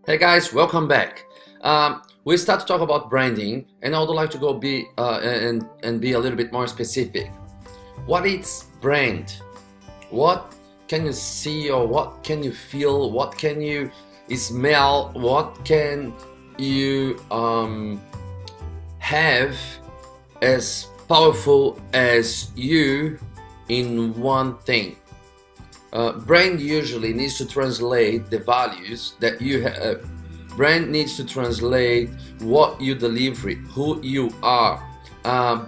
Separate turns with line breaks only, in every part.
Hey guys, welcome back. We start to talk about branding, and I would like to go be and be a little bit more specific. What is brand? What can you see, or what can you feel? What can you smell? What can you have as powerful as you in one thing? Brand usually needs to translate the values that you have. Brand needs to translate what you deliver, who you are.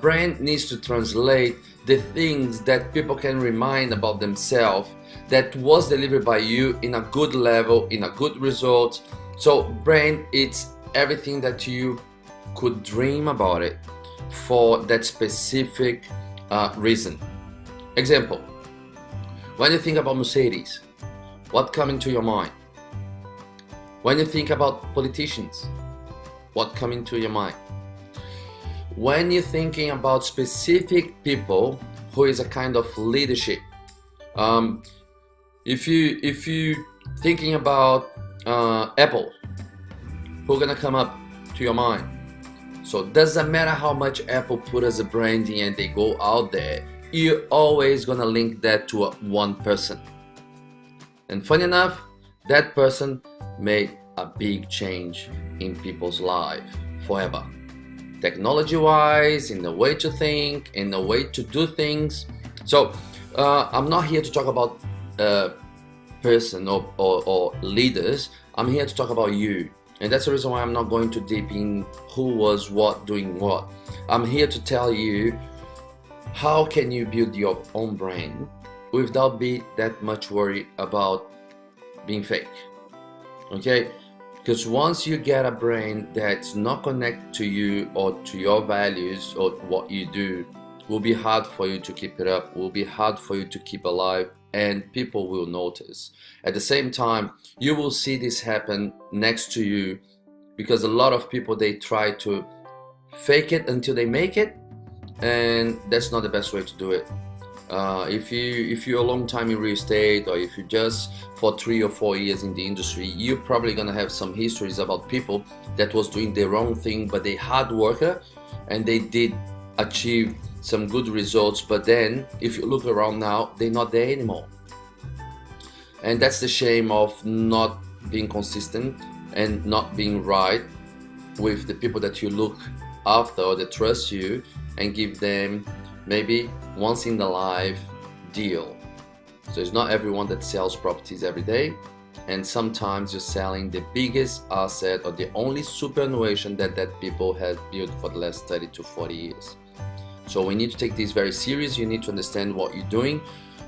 Brand needs to translate the things that people can remind about themselves that was delivered by you in a good level, in a good result. So brand, it's everything that you could dream about it for that specific reason. Example. When you think about Mercedes, what comes into your mind? When you think about politicians, what comes into your mind? When you're thinking about specific people who is a kind of leadership, if you thinking about Apple, who's gonna come up to your mind? So it doesn't matter how much Apple put as a branding and they go out there, you're always gonna link that to one person. And funny enough, that person made a big change in people's life forever. Technology-wise, in the way to think, in the way to do things. So I'm not here to talk about person or leaders. I'm here to talk about you. And that's the reason why I'm not going too deep in who was what doing what. I'm here to tell you how can you build your own brand without being that much worried about being fake. Okay? Because once you get a brand that's not connected to you or to your values or what you do, it will be hard for you to keep it up, it will be hard for you to keep alive, and people will notice. At the same time, you will see this happen next to you because a lot of people, they try to fake it until they make it, and that's not the best way to do it. If you're a long time in real estate, or if you just for 3 or 4 years in the industry, you're probably gonna have some histories about people that was doing the wrong thing, but they hard worker and they did achieve some good results. But then if you look around now, they're not there anymore, and that's the shame of not being consistent and not being right with the people that you look after or that trust you, and give them maybe once in the life deal. So it's not everyone that sells properties every day, and sometimes you're selling the biggest asset or the only superannuation that people have built for the last 30 to 40 years. So we need to take this very serious. You need to understand what you're doing,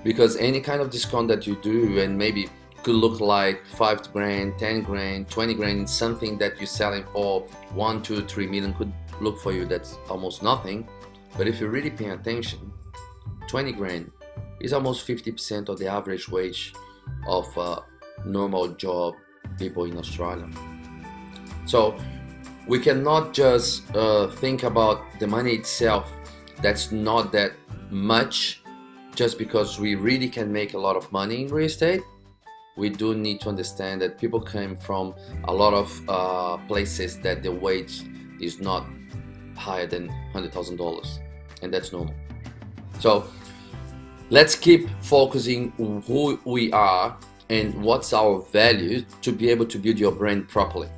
because any kind of discount that you do, and maybe could look like 5 grand, 10 grand, 20 grand in something that you're selling for 1, 2, 3 million, could look for you that's almost nothing. But if you're really paying attention, 20 grand is almost 50% of the average wage of normal job people in Australia. So we cannot just think about the money itself, that's not that much, just because we really can make a lot of money in real estate. We do need to understand that people came from a lot of places that the wage is not higher than $100,000, and that's normal. So let's keep focusing on who we are and what's our value to be able to build your brand properly.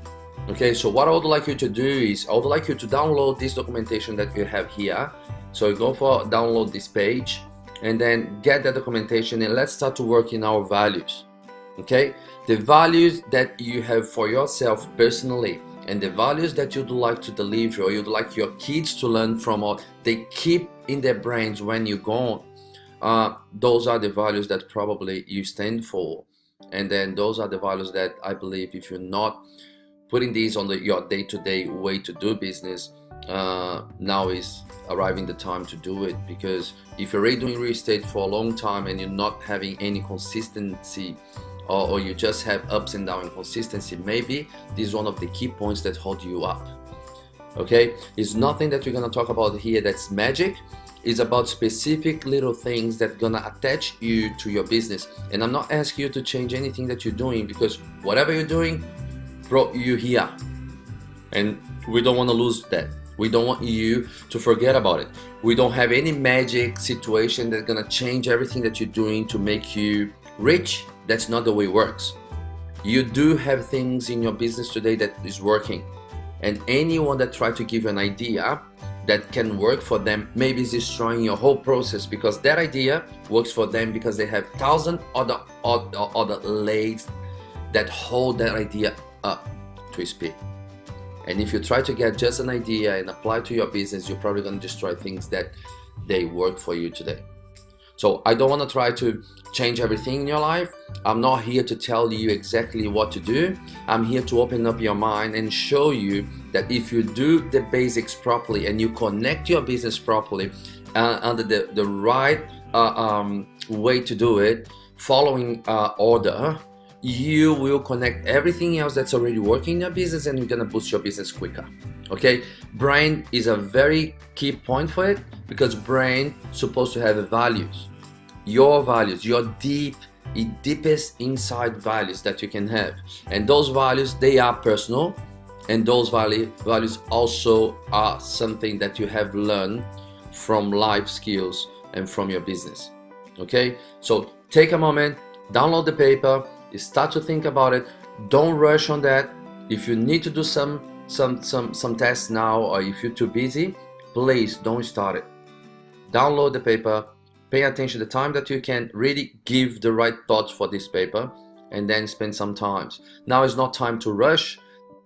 Okay, so what I would like you to do is, I would like you to download this documentation that you have here. So go for download this page and then get that documentation, and let's start to work in our values. Okay, the values that you have for yourself personally, and the values that you'd like to deliver, or you'd like your kids to learn from, or they keep in their brains when you're gone. Those are the values that probably you stand for. And then those are the values that I believe, if you're not putting these on your day-to-day way to do business, now is arriving the time to do it. Because if you're already doing real estate for a long time and you're not having any consistency, or you just have ups and downs in consistency, maybe this is one of the key points that hold you up. Okay, it's nothing that we're gonna talk about here that's magic. It's about specific little things that gonna attach you to your business. And I'm not asking you to change anything that you're doing, because whatever you're doing, brought you here, and we don't want to lose that. We don't want you to forget about it. We don't have any magic situation that's gonna change everything that you're doing to make you rich. That's not the way it works. You do have things in your business today that is working, and anyone that try to give you an idea that can work for them maybe is destroying your whole process, because that idea works for them because they have thousand other legs that hold that idea up to speed. And if you try to get just an idea and apply to your business, you're probably going to destroy things that they work for you today. So I don't want to try to change everything in your life. I'm not here to tell you exactly what to do. I'm here to open up your mind and show you that if you do the basics properly and you connect your business properly under the right way to do it, following order, you will connect everything else that's already working in your business, and you're gonna boost your business quicker. Okay, brain is a very key point for it, because brain supposed to have values, your deepest inside values that you can have, and those values, they are personal, and those values also are something that you have learned from life skills and from your business. Okay, so take a moment, download the paper, start to think about it. Don't rush on that. If you need to do some tests now, or if you're too busy, please don't start it. Download the paper, pay attention the time that you can, really give the right thoughts for this paper, and then spend some time. Now is not time to rush.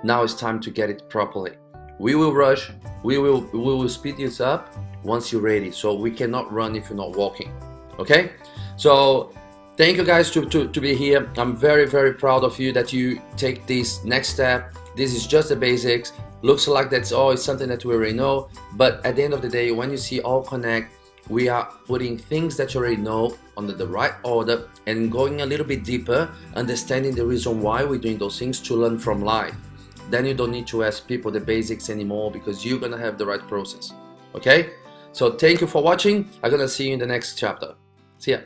Now it's time to get it properly. We will rush, we will speed this up once you're ready. So we cannot run if you're not walking. Okay, so thank you guys to be here. I'm very, very proud of you that you take this next step. This is just the basics. Looks like that's all, it's something that we already know, but at the end of the day, when you see all connect, we are putting things that you already know under the right order and going a little bit deeper, understanding the reason why we're doing those things to learn from life. Then you don't need to ask people the basics anymore, because you're gonna have the right process. Okay, so thank you for watching. I'm gonna see you in the next chapter. See ya.